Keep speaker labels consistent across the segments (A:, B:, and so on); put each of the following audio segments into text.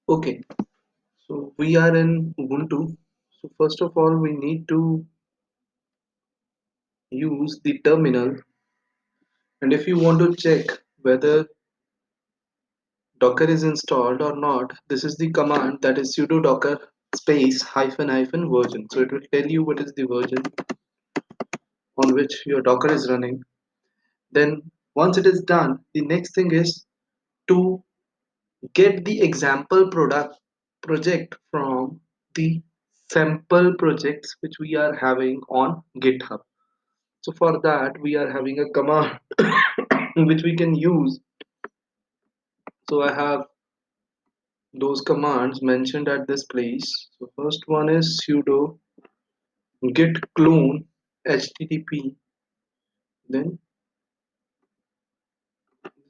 A: Okay, so we are in Ubuntu. So first of all, we need to use the terminal, and if you want to check whether Docker is installed or not, this is the command, that is sudo docker space hyphen hyphen version. So it will tell you what is the version on which your Docker is running. Then once it is done, the next thing is to get the example product project from the sample projects which we are having on GitHub. So for that we are having a command which we can use. So I have those commands mentioned at this place. So first one is sudo git clone http. Then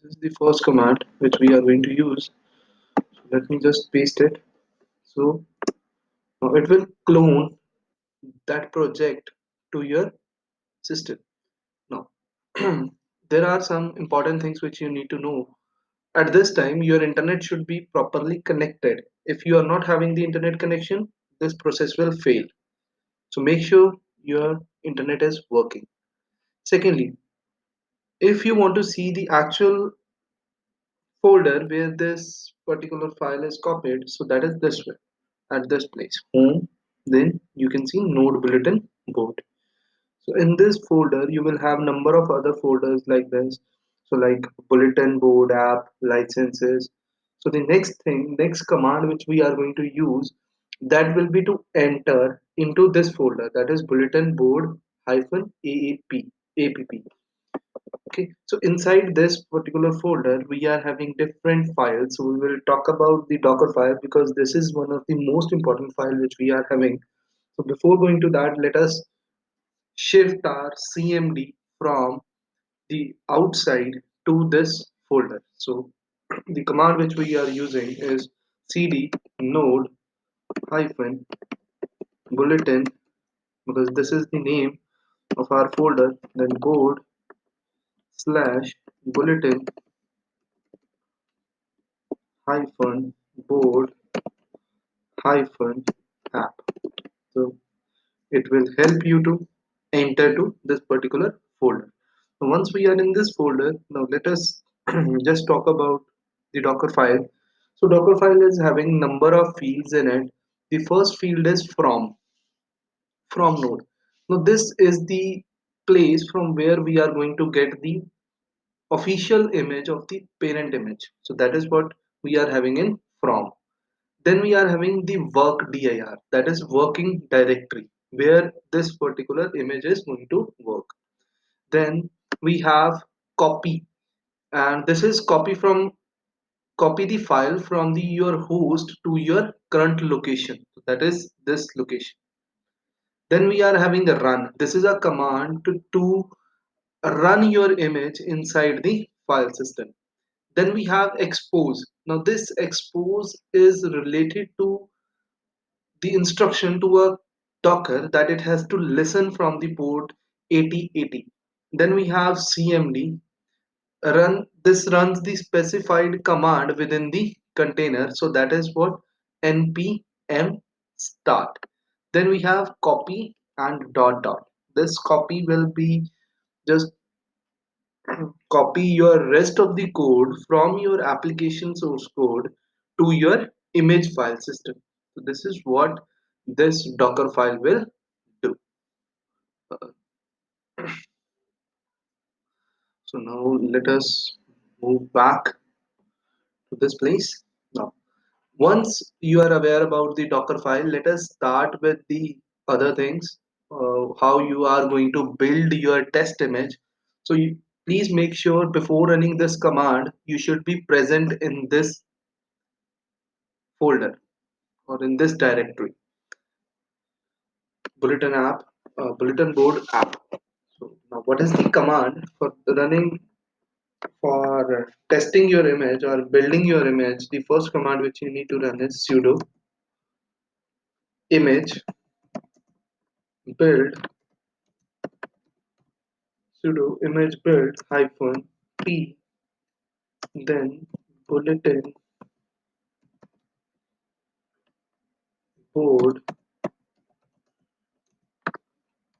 A: this is the first command which we are going to use. So let me just paste it. So now it will clone that project to your system. Now there are some important things which you need to know. At this time your internet should be properly connected. If you are not having the internet connection, this process will fail. So make sure your internet is working. Secondly, if you want to see the actual folder where this particular file is copied, so that is this way, at this place, home. Then you can see node bulletin board. So in this folder you will have number of other folders like this. So like bulletin board app licenses. So the next command which we are going to use, that will be to enter into this folder, that is bulletin board hyphen app. Okay, so inside this particular folder we are having different files. So we will talk about the docker file because this is one of the most important file which we are having. So before going to that, let us shift our cmd from the outside to this folder. So the command which we are using is cd node hyphen bulletin, because this is the name of our folder, then board slash bulletin hyphen board hyphen app. So it will help you to enter to this particular folder. So once we are in this folder, now let us just talk about the Docker file. So Docker file is having number of fields in it. The first field is from node. Now this is the place from where we are going to get the official image of the parent image. So that is what we are having in from. Then we are having the work dir, that is working directory, where this particular image is going to work. Then we have copy, and this is copy the file from the your host to your current location. So that is this location. Then we are having a run. This is a command to run your image inside the file system. Then we have expose. Now this expose is related to the instruction to a Docker that it has to listen from the port 8080. Then we have cmd run. This runs the specified command within the container. So that is what npm start. Then we have copy and dot dot. This copy will be just copy your rest of the code from your application source code to your image file system. So this is what this Docker file will do. Uh, So now let us move back to this place. Now, once you are aware about the Docker file, let us start with the other things, how you are going to build your test image. So please make sure before running this command, you should be present in this folder or in this directory, bulletin app, bulletin board app. So now what is the command for running, for testing your image or building your image? The first command which you need to run is sudo image build, sudo image build hyphen p, then bulletin board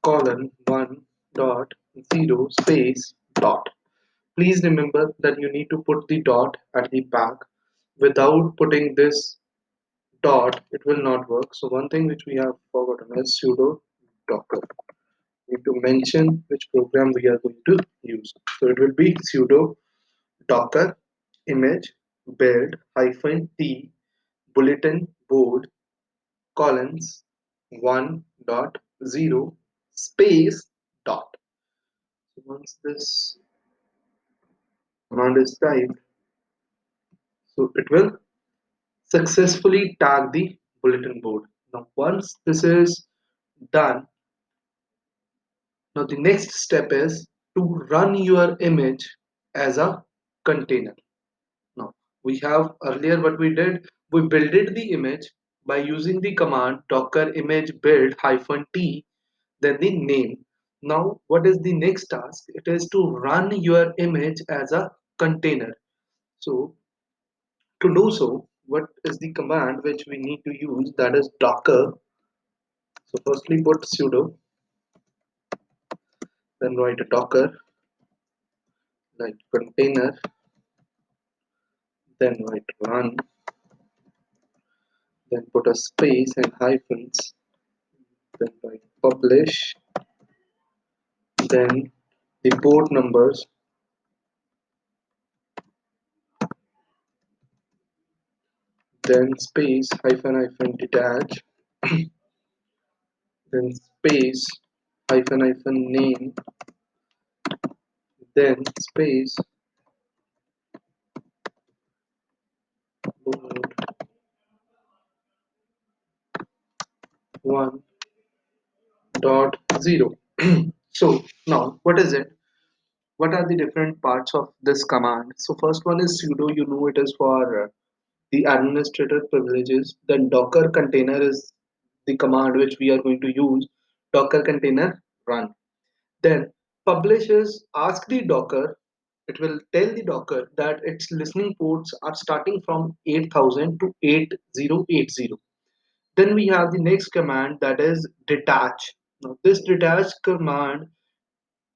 A: colon 1.0 space dot. Please remember that you need to put the dot at the back. Without putting this dot, it will not work. So one thing which we have forgotten is sudo docker. We need to mention which program we are going to use. So it will be sudo docker image build hyphen t bulletin board colons 1.0 space dot. So once this command is typed, so it will successfully tag the bulletin board. Now once this is done, now the next step is to run your image as a container. Now we have earlier what we did, we builded the image by using the command docker image build hyphen t then the name. Now what is the next task? It is to run your image as a container. So to do so, what is the command which we need to use? That is docker. So firstly put sudo, then write a docker like container, then write run, then put a space and hyphens, then write publish, then the port numbers, then space hyphen hyphen detach, then space hyphen hyphen name, then space one dot zero. So now what is it? What are the different parts of this command? So first one is sudo, you know it is for the administrator privileges. Then docker container is the command which we are going to use. Docker container run. Then publish is ask the docker. It will tell the docker that its listening ports are starting from 8000 to 8080. Then we have the next command that is detach. Now this detach command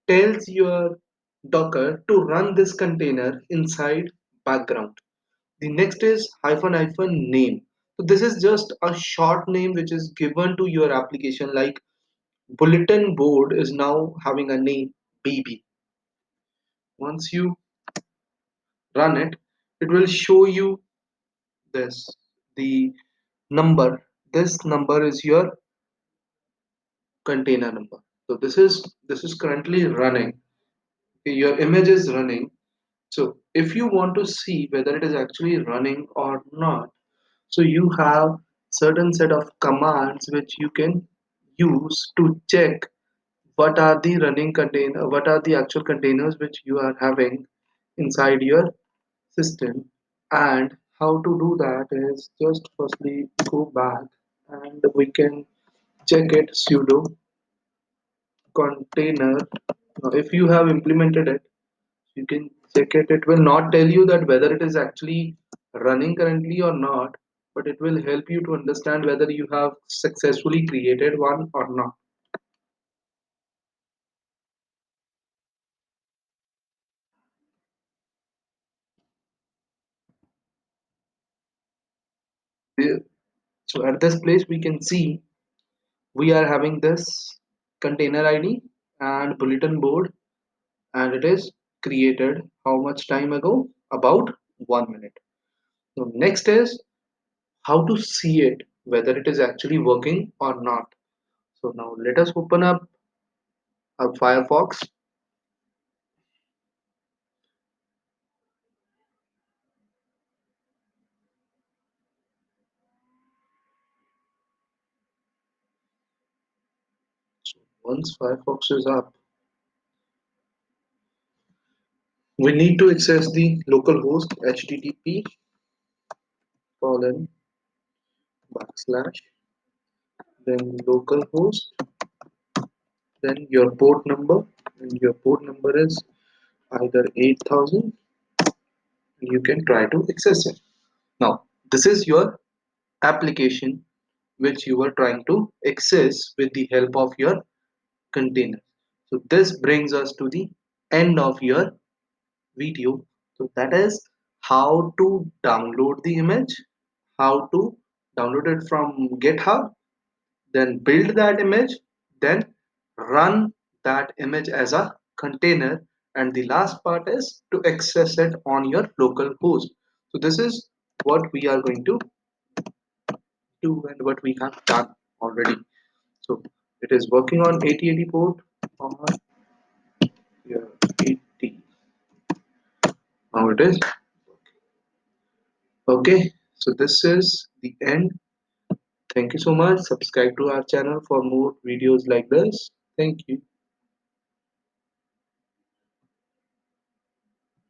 A: tells your docker to run this container inside background. The next is hyphen hyphen name. So this is just a short name which is given to your application, like bulletin board is now having a name BB. Once you run it, it will show you this, the number. This number is your container number. So this is currently running. Okay, your image is running. So if you want to see whether it is actually running or not, so you have certain set of commands which you can use to check what are the running container, what are the actual containers which you are having inside your system. And how to do that is just firstly go back and we can check it sudo container. Now if you have implemented it, you can check it. It will not tell you that whether it is actually running currently or not, but it will help you to understand whether you have successfully created one or not. The- so at this place we can see we are having this container id and bulletin board, and it is created how much time ago? About 1 minute. So next is how to see it whether it is actually working or not. So now let us open up our Firefox. So once Firefox is up, we need to access the localhost http colon backslash then localhost then your port number, and your port number is either 8000, and you can try to access it. Now this is your application which you were trying to access with the help of your container. So this brings us to the end of your video. So that is how to download the image, how to download it from GitHub, then build that image, then run that image as a container, and the last part is to access it on your local host. So this is what we are going to do and what we have done already. So it is working on 8080 port on your 80. Now it is okay. So this is the end. Thank you so much. Subscribe to our channel for more videos like this. Thank you.